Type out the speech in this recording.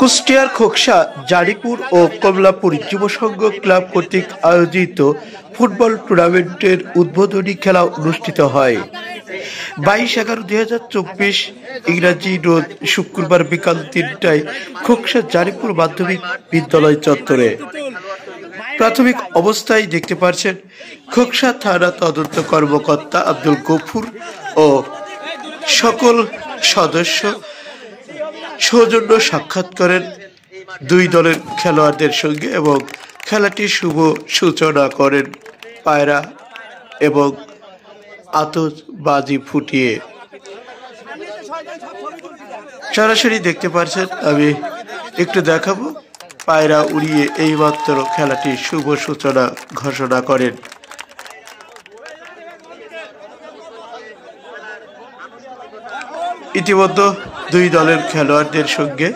কুষ্টিয়ার খোকসা জারিপুর ও কমলাপুর যুব সংঘ ক্লাব কর্তৃক আয়োজিত ফুটবল টুর্নামেন্টের উদ্বোধনী খেলা অনুষ্ঠিত হয় 22/11/2024 ইংরাজি রোজ শুক্রবার বিকাল 3টায় খোকসা জারিপুর মাধ্যমিক বিদ্যালয় চত্বরে। প্রাথমিক অবস্থায় দেখতে পাচ্ছেন খোকসা থানা তদন্ত কর্মকর্তা আব্দুল গফুর ও সকল সদস্য সৌজন্য সাক্ষাৎ করেন দুই দলের খেলোয়াড়দের সঙ্গে এবং খেলাটির শুভ সূচনা করেন পায়রা এবং আতশবাজি ফুটিয়ে। সরাসরি দেখতে পাচ্ছেন, আমি একটু দেখাবো। পায়রা উড়িয়ে এইমাত্র খেলাটির শুভ সূচনা ঘোষণা করেন। ইতিমধ্যে দুই দলের খেলোয়াড়দের সঙ্গে